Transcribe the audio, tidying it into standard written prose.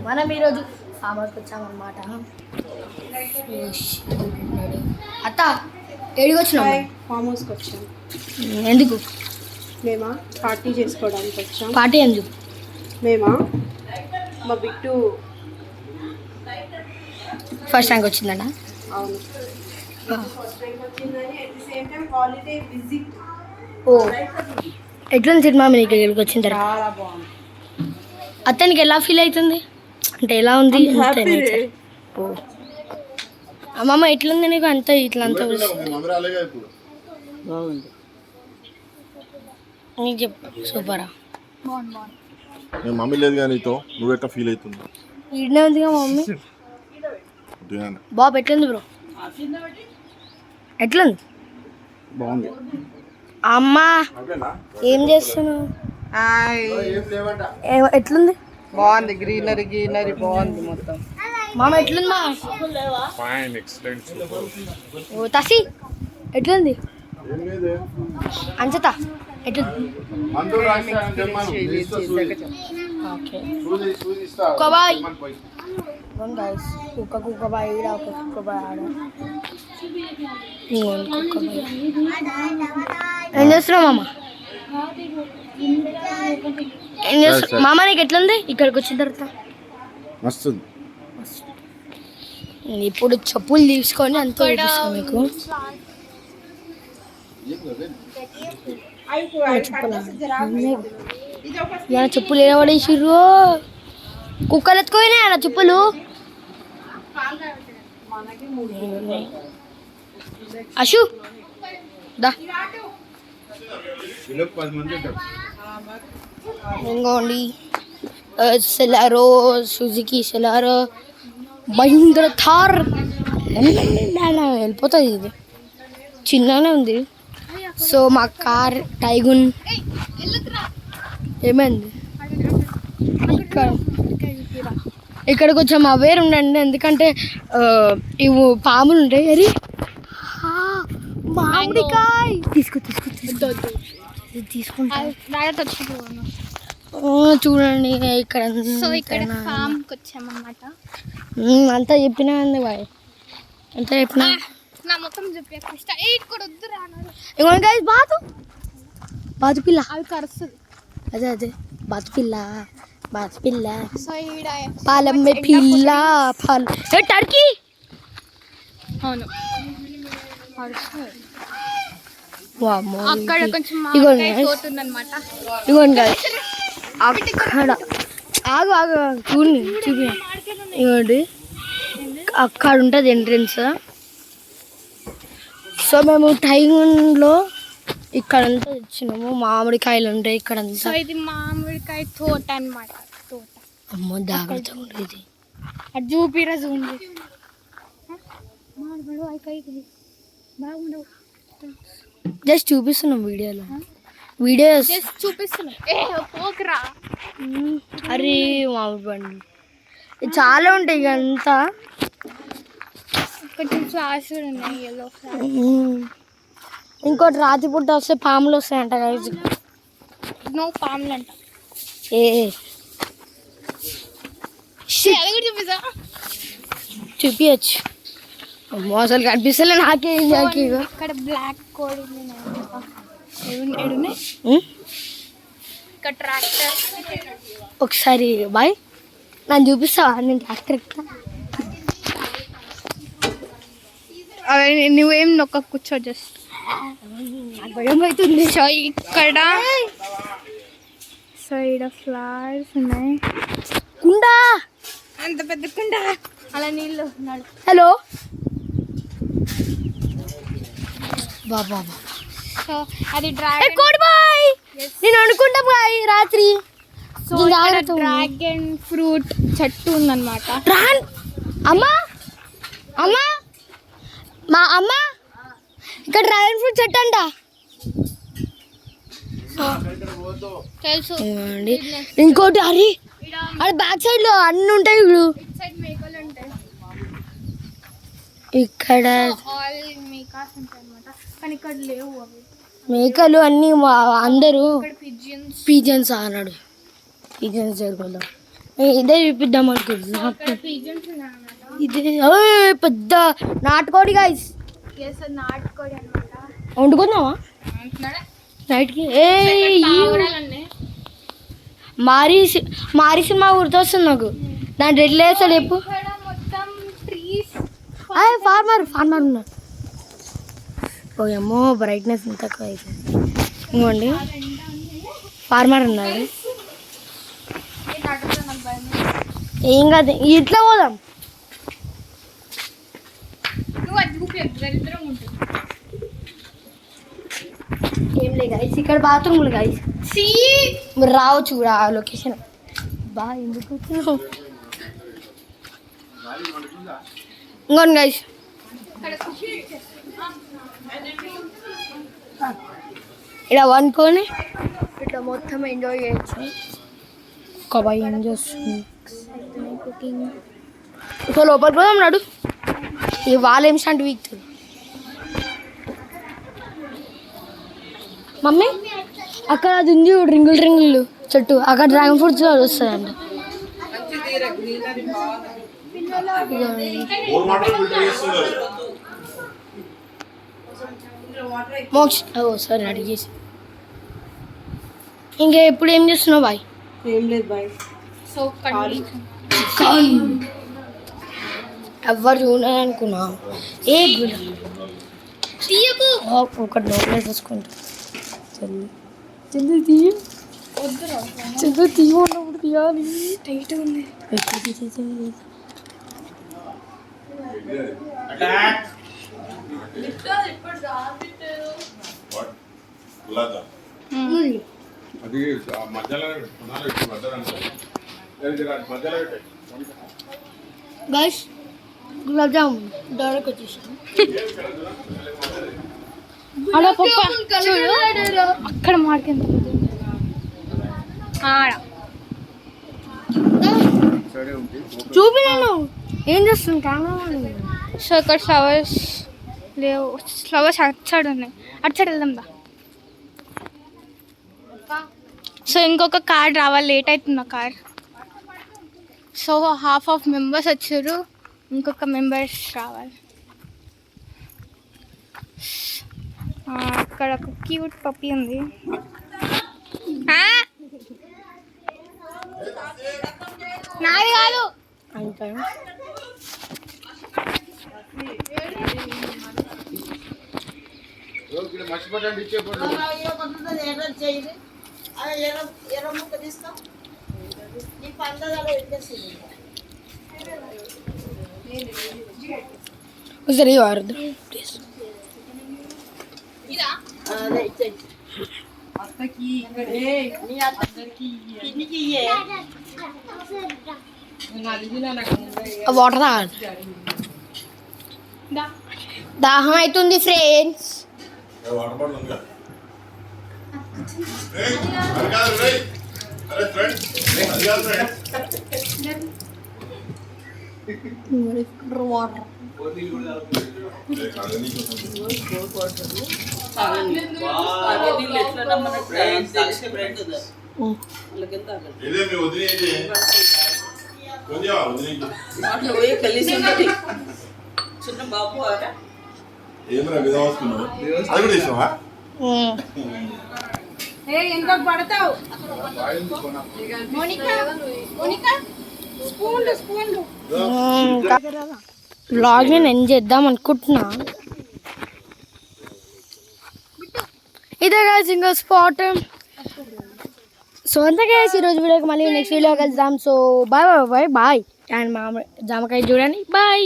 మనం ఈరోజు ఫార్మర్కి వచ్చామన్నమాట. అత్త ఏడికి వచ్చినాం? ఫామ్ హౌస్కి వచ్చాం. ఎందుకు? మేమా పార్టీ చేసుకోవడానికి వచ్చాం. పార్టీ ఎందుకు? మేమా మా బిట్టు ఫస్ట్ ర్యాంక్ వచ్చిందంట. అవును, ఓ ఎట్లా సినిమా మీకు ఇక్కడికి వచ్చిన తర్వాత? చాలా బాగుంది. అతనికి ఎలా ఫీల్ అవుతుంది అంటే ఎలా ఉంది? ఓ అమ్మమ్మ ఎట్లుంది నీకు? అంత ఇట్లా అంతా బాగుంది. నీకు చెప్పు. సూపరా? నేను మమ్మీ లేదు కానీ నీతో నువ్వు ఎట్లా ఫీల్ అవుతుంది? ఈడనే ఉందిగా మమ్మీ. బాబు ఎట్లుంది బ్రో? ఎట్లుంది? బాగుంది. అమ్మా ఏం చేస్తున్నావు? ఎట్లుంది? బాగుంది. గ్రీనరీ గ్రీనరీ బాగుంది మొత్తం. మామ ఎట్లుంది? మా ఫైన్, ఎక్సలెంట్. ఓ తసి ఎట్లుంది? అంచతా ఎట్లుంది? ఓకే కుక్కబాయ్ కుక్కబాయ్ ఈడ కుక్కబాయ్ ఆడ. ఏం చేస్తున్నావు మామ? ఏం చేస్తున్నావు మామ? నీకు ఎట్లుంది ఇక్కడికి వచ్చిన తర్వాత? మస్తు. ఇప్పుడు చెప్పులు తీసుకొని అంత మీకు చెప్పులు ఏడబడేసిర్రు. కుక్కలు ఎత్తుకోయినాయి అన్న చెప్పులు. అశు దా ఇంకోండి సెలారో, సుజుకి సెలారో, మహీంద్ర థార్ వెళ్ళిపోతుంది. ఇది చిన్ననే ఉంది. సో మా కార్ టైగున్ ఏమైంది? ఇక్కడికి వచ్చాము. అవేర్ ఉండండి ఎందుకంటే ఇవి పాములు ఉంటాయి. అది మామిడికాయ తీసుకుంటా చూడండి. ఇక్కడ అంతా చెప్పినా అంది బాయ్, అంతా చెప్పినా. బాతు పిల్ల అవి కరుస్తుంది. అదే అదే బాతు పిల్ల, బాతు పిల్ల, పాలమ్మ పిల్ల, పాలు టర్కీ. అవును ఇగోండి అక్కడ ఆగు ఆగు చూపి. ఇగోండి అక్కడ ఉంటుంది ఎంట్రెన్స్. సో మేము టైంలో ఇక్కడంతా తెచ్చినాము. మామిడికాయలు ఉంటాయి ఇక్కడంతా. ఇది మామిడికాయ తోట అన్నమాట. తోట. అమ్మో జాగ్రత్తగా ఉండేది. అది చూపిరా జూమ్. జస్ట్ చూపిస్తున్నాం వీడియోలో. వీడియోస్ చూపిస్తున్నాం. అరే మామిడి పండు చాలా ఉంటాయి ఇకంతా. ఫ్లవర్స్ ఉన్నాయి, yellow flowers. ఇంకోటి రాత్రి పూట వస్తే పాములు వస్తాయంట కదా. నో పాములు అంట. చూపించచ్చు. అమ్మో అసలు కనిపిస్తలే నాకే. ఇక్కడ బ్లాక్ కోడ్ ఇక్కడ ట్రాక్టర్. ఒకసారి బాయ్ నన్ను చూపిస్తావా? నేను ట్రాక్టర్ ఎక్కుతా. నువ్వేం నొక్క కూర్చో. జస్ట్ భయం అవుతుంది. సో ఇక్కడ ఫ్లవర్స్ ఉన్నాయి. కుండ, అంత పెద్ద కుండ, అలా నీళ్ళు. హలో బాబా. సో అది డ్రాగన్ కోడి బాయ్. నేను అనుకుంటా బాయ్ రాత్రి. సో డ్రాగన్ ఫ్రూట్ చెట్టు ఉందన్నమాట. అమ్మా అమ్మా మా అమ్మ ఇక్కడ డ్రాగన్ ఫ్రూట్ చెట్టు అంట. తెలుసు. ఇంకోటి అరే అది బ్యాక్ సైడ్ లో అన్ని ఉంటాయి. ఇప్పుడు మేకలు ఉంటాయి ఇక్కడ. కానీ ఇక్కడ లేవు అవి మేకలు అన్ని. అందరూ పిజన్స్ అన్నాడు. పిజన్స్ జరుగుతుందా ఇదే చూపిద్దాం అనుకుంటున్నా పిజన్స్ ఉన్నాయన్నమాట. ఇది పెద్ద నాటుకోడి గాయస్. ఎస్ నాటుకోడి అనమాట. వండుకుందామా నైట్కి? మారి సినిమా గుర్తొస్తుంది నాకు. దాని రెడ్ వేస్తాడు చెప్పు. ఇక్కడ మొత్తం ట్రీస్. ఫార్మర్ ఉన్నారు. ఓయమ్మో బ్రైట్నెస్ ఇంత తక్కువ అవుతుంది. ఇంకోండి ఫార్మర్ ఉన్నారు. ఏం కాదు ఇట్లా పోదాం. నువ్వు అది చూపి దరిద్రం ఉంటుంది. ఏం లేదు గైస్, ఇక్కడ బాత్రూమ్లు గైస్. మీరు రావచ్చు కూడా ఆ లొకేషన్. బాగా ఎందుకు వచ్చినావు? ఇంకోండి గైస్, ఇలా వండుకొని ఇట్లా మొత్తం ఎంజాయ్ చేయొచ్చు. కబాయి ఏం చేస్తుంది కుకింగ్. ఇక లోపలికి పోదాం నాడు. ఈ వాళ్ళు ఏం స్టాండ్ వీక్ మమ్మీ అక్కడ అది ఉంది రింగులు రింగులు చెట్టు, అక్కడ డ్రాగన్ ఫ్రూట్స్ వస్తాయంట. మోక్ష సరే అడిగేసి. ఇంకా ఎప్పుడు ఏం చేస్తున్నావు బాయ్? ఏం లేదు బాయ్. సో ఎవరు చూడాలి అనుకున్నా. ఏ తీయకు. ఒకటి నోట్లో వేసుకుంటా. చంద్ర తీయ చంద్ర తీయ ఉన్నప్పుడు తీయాలి. టైట్ ఉంది. గైస్ గులాబ్ జామున్ డైరెక్ట్ వచ్చేసాను. అలా పప్ప చూడు అక్కడ మార్కెట్ చూపి నేను ఏం చేస్తుంటాను. సో ఇక్కడ ఫ్లవర్స్ లేవు. ఫ్లవర్స్ అటు సైడ్ ఉన్నాయి. అటు సైడ్ వెళ్దాం దా. సో ఇంకొక కార్ రావాలి. లేట్ అవుతుంది ఆ car. So half of members వచ్చారు. ఇంకొక మెంబర్స్ రావాలి. అక్కడ ఒక క్యూట్ పప్పీ ఉంది. నాది కాదు అంటే సరే వారదు ప్లీజ్. వాటర్ తాగాలి. దాహం అవుతుంది ఫ్రెండ్స్. వాటర్ చిన్న బాబు ఏమరా విధవస్తున్నావు? అది కూడా ఇస్తావా? ఎంత పడతావు వ్లాగ్ నేను ఎంజాయ్ చేద్దాం అనుకుంటున్నా. ఇదే గాయ్స్ ఇంకో స్పాట్. సో అంతే గాయ్స్ ఈరోజు వీడియోకి. మళ్ళీ నెక్స్ట్ వీడియో కలుద్దాం. So bye bye bye bye. And మా జామకాయ చూడండి. బాయ్.